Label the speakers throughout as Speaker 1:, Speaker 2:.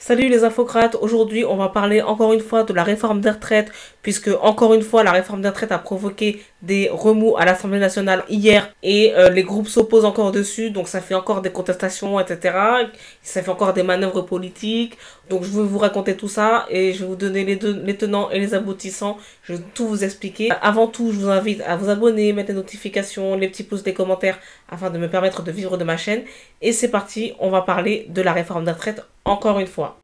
Speaker 1: Salut les infocrates, aujourd'hui on va parler encore une fois de la réforme des retraites, puisque encore une fois la réforme des retraites a provoqué des remous à l'Assemblée nationale hier et les groupes s'opposent encore dessus, donc ça fait encore des contestations, etc. Ça fait encore des manœuvres politiques, donc je vais vous raconter tout ça et je vais vous donner les tenants et les aboutissants, je vais tout vous expliquer. Avant tout, je vous invite à vous abonner, mettre les notifications, les petits pouces, les commentaires, afin de me permettre de vivre de ma chaîne. Et c'est parti, on va parler de la réforme des retraites encore une fois.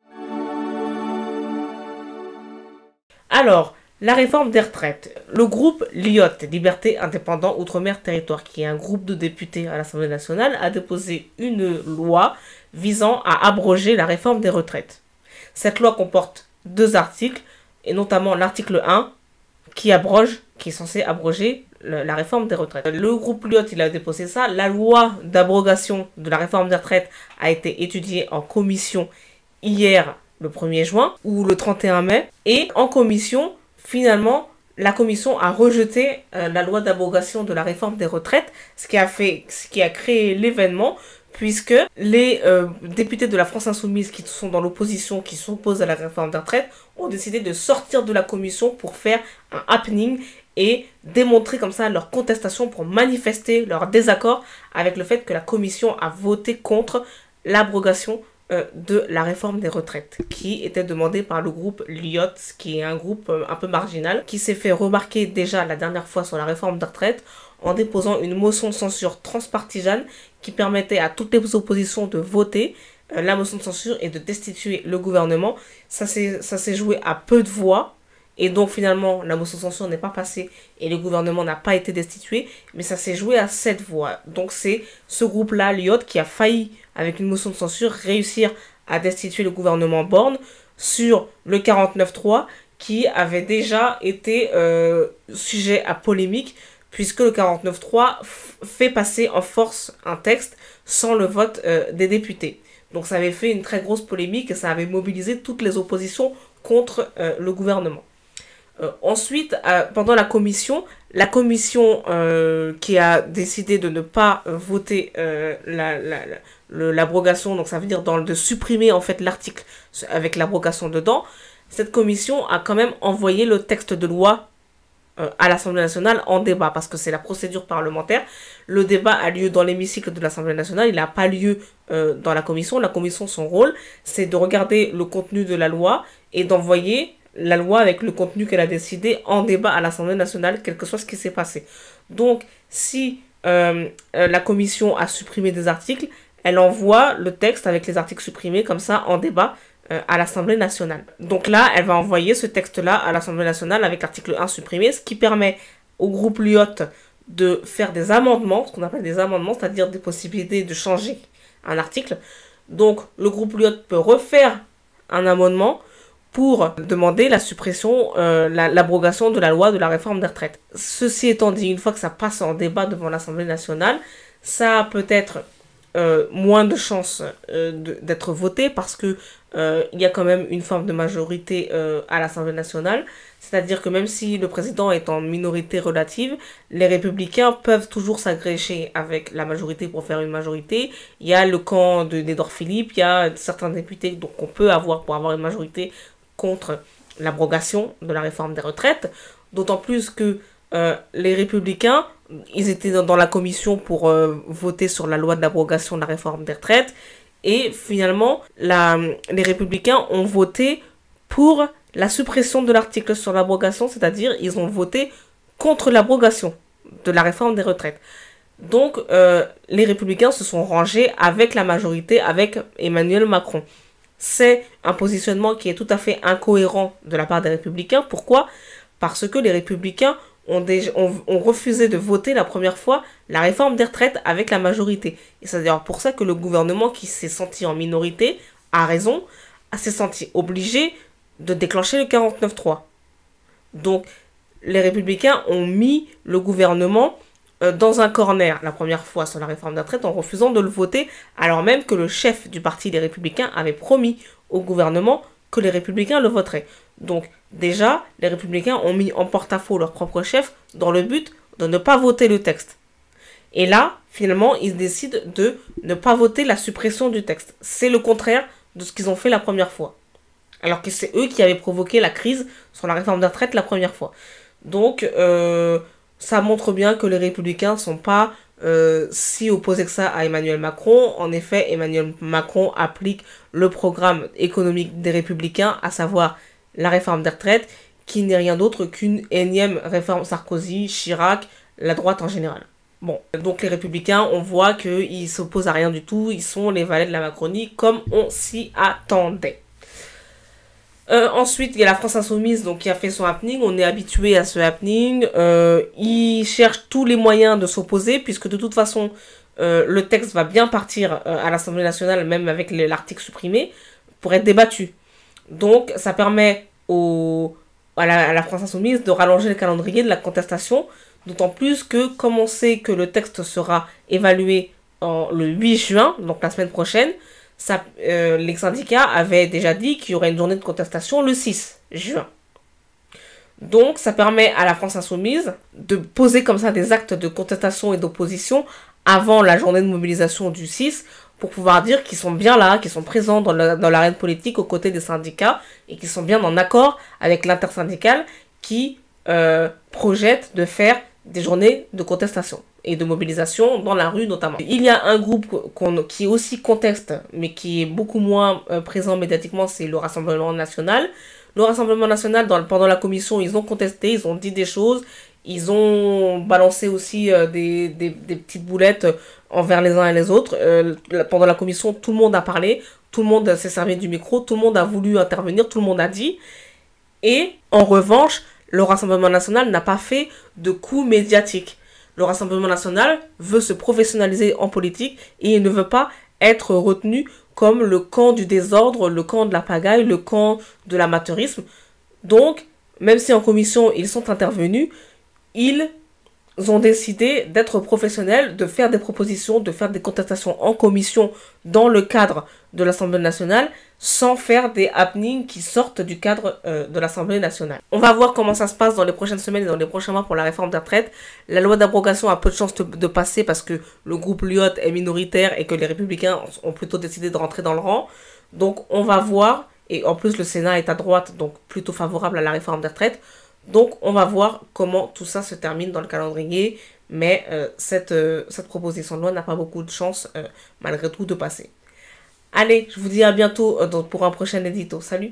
Speaker 1: Alors, la réforme des retraites. Le groupe LIOT, Liberté, Indépendants, Outre-mer, Territoire, qui est un groupe de députés à l'Assemblée nationale, a déposé une loi visant à abroger la réforme des retraites. Cette loi comporte deux articles, et notamment l'article 1, qui est censé abroger la réforme des retraites. Le groupe LIOT, il a déposé ça. La loi d'abrogation de la réforme des retraites a été étudiée en commission hier, le 1er juin, ou le 31 mai. Et en commission, finalement, la commission a rejeté la loi d'abrogation de la réforme des retraites, ce qui a créé l'événement, puisque les députés de la France Insoumise qui sont dans l'opposition, qui s'opposent à la réforme des retraites, ont décidé de sortir de la commission pour faire un happening et démontrer comme ça leur contestation, pour manifester leur désaccord avec le fait que la commission a voté contre l'abrogation de la réforme des retraites, qui était demandée par le groupe LIOT, qui est un groupe un peu marginal, qui s'est fait remarquer déjà la dernière fois sur la réforme des retraites, en déposant une motion de censure transpartisane qui permettait à toutes les oppositions de voter la motion de censure et de destituer le gouvernement. Ça s'est joué à peu de voix, et donc finalement la motion de censure n'est pas passée et le gouvernement n'a pas été destitué, mais ça s'est joué à 7 voix. Donc c'est ce groupe-là, LIOT, qui a failli, avec une motion de censure, réussir à destituer le gouvernement Borne sur le 49.3, qui avait déjà été sujet à polémique, puisque le 49.3 fait passer en force un texte sans le vote des députés. Donc ça avait fait une très grosse polémique et ça avait mobilisé toutes les oppositions contre le gouvernement. Ensuite, pendant la commission qui a décidé de ne pas voter l'abrogation, donc ça veut dire de supprimer en fait l'article avec l'abrogation dedans, cette commission a quand même envoyé le texte de loi à l'Assemblée nationale en débat, parce que c'est la procédure parlementaire. Le débat a lieu dans l'hémicycle de l'Assemblée nationale, il n'a pas lieu dans la commission. La commission, son rôle, c'est de regarder le contenu de la loi et d'envoyer la loi avec le contenu qu'elle a décidé en débat à l'Assemblée nationale, quel que soit ce qui s'est passé. Donc, si la commission a supprimé des articles, elle envoie le texte avec les articles supprimés comme ça en débat à l'Assemblée nationale. Donc là, elle va envoyer ce texte-là à l'Assemblée nationale avec l'article 1 supprimé, ce qui permet au groupe LIOT de faire des amendements, ce qu'on appelle des amendements, c'est-à-dire des possibilités de changer un article. Donc le groupe LIOT peut refaire un amendement pour demander la suppression, l'abrogation de la loi de la réforme des retraites. Ceci étant dit, une fois que ça passe en débat devant l'Assemblée nationale, ça a peut-être moins de chances d'être voté, parce que il y a quand même une forme de majorité à l'Assemblée nationale. C'est-à-dire que même si le président est en minorité relative, les républicains peuvent toujours s'agréger avec la majorité pour faire une majorité. Il y a le camp d'Édouard Philippe, il y a certains députés donc on peut avoir pour avoir une majorité contre l'abrogation de la réforme des retraites. D'autant plus que les républicains, ils étaient dans la commission pour voter sur la loi de l'abrogation de la réforme des retraites. Et finalement, les républicains ont voté pour la suppression de l'article sur l'abrogation, c'est-à-dire ils ont voté contre l'abrogation de la réforme des retraites. Donc, les républicains se sont rangés avec la majorité, avec Emmanuel Macron. C'est un positionnement qui est tout à fait incohérent de la part des républicains. Pourquoi ? Parce que les républicains ont refusé de voter la première fois la réforme des retraites avec la majorité. Et c'est d'ailleurs pour ça que le gouvernement, qui s'est senti en minorité, a raison, s'est senti obligé de déclencher le 49.3. Donc, les républicains ont mis le gouvernement dans un corner la première fois sur la réforme des retraites en refusant de le voter, alors même que le chef du parti des républicains avait promis au gouvernement que les républicains le voteraient. Donc déjà, les républicains ont mis en porte-à-faux leur propre chef dans le but de ne pas voter le texte. Et là, finalement, ils décident de ne pas voter la suppression du texte. C'est le contraire de ce qu'ils ont fait la première fois. Alors que c'est eux qui avaient provoqué la crise sur la réforme des retraites la première fois. Donc, ça montre bien que les Républicains ne sont pas si opposés que ça à Emmanuel Macron. En effet, Emmanuel Macron applique le programme économique des Républicains, à savoir la réforme des retraites, qui n'est rien d'autre qu'une énième réforme Sarkozy, Chirac, la droite en général. Bon, donc les Républicains, on voit qu'ils s'opposent à rien du tout, ils sont les valets de la Macronie, comme on s'y attendait. Ensuite, il y a la France Insoumise donc, qui a fait son happening. On est habitué à ce happening. Ils cherchent tous les moyens de s'opposer, puisque de toute façon, le texte va bien partir à l'Assemblée nationale, même avec l'article supprimé, pour être débattu. Donc, ça permet à la France Insoumise de rallonger le calendrier de la contestation, d'autant plus que, comme on sait que le texte sera évalué le 8 juin, donc la semaine prochaine, les syndicats avaient déjà dit qu'il y aurait une journée de contestation le 6 juin. Donc, ça permet à la France Insoumise de poser comme ça des actes de contestation et d'opposition avant la journée de mobilisation du 6 pour pouvoir dire qu'ils sont bien là, qu'ils sont présents dans l'arène politique aux côtés des syndicats et qu'ils sont bien en accord avec l'intersyndicale qui projette de faire des journées de contestation et de mobilisation dans la rue notamment. Il y a un groupe qui aussi conteste, mais qui est beaucoup moins présent médiatiquement, c'est le Rassemblement National. Le Rassemblement National, pendant la commission, ils ont contesté, ils ont dit des choses, ils ont balancé aussi des petites boulettes envers les uns et les autres. Pendant la commission, tout le monde a parlé, tout le monde s'est servi du micro, tout le monde a voulu intervenir, tout le monde a dit. Et en revanche, le Rassemblement National n'a pas fait de coup médiatique. Le Rassemblement National veut se professionnaliser en politique et il ne veut pas être retenu comme le camp du désordre, le camp de la pagaille, le camp de l'amateurisme. Donc, même si en commission ils sont intervenus, ils ont décidé d'être professionnels, de faire des propositions, de faire des contestations en commission dans le cadre de l'Assemblée nationale, sans faire des happenings qui sortent du cadre de l'Assemblée nationale. On va voir comment ça se passe dans les prochaines semaines et dans les prochains mois pour la réforme des retraites. La loi d'abrogation a peu de chances de passer parce que le groupe Lyot est minoritaire et que les Républicains ont plutôt décidé de rentrer dans le rang. Donc on va voir, et en plus le Sénat est à droite, donc plutôt favorable à la réforme des retraites. Donc on va voir comment tout ça se termine dans le calendrier, mais cette proposition de loi n'a pas beaucoup de chances malgré tout de passer. Allez, je vous dis à bientôt pour un prochain édito. Salut!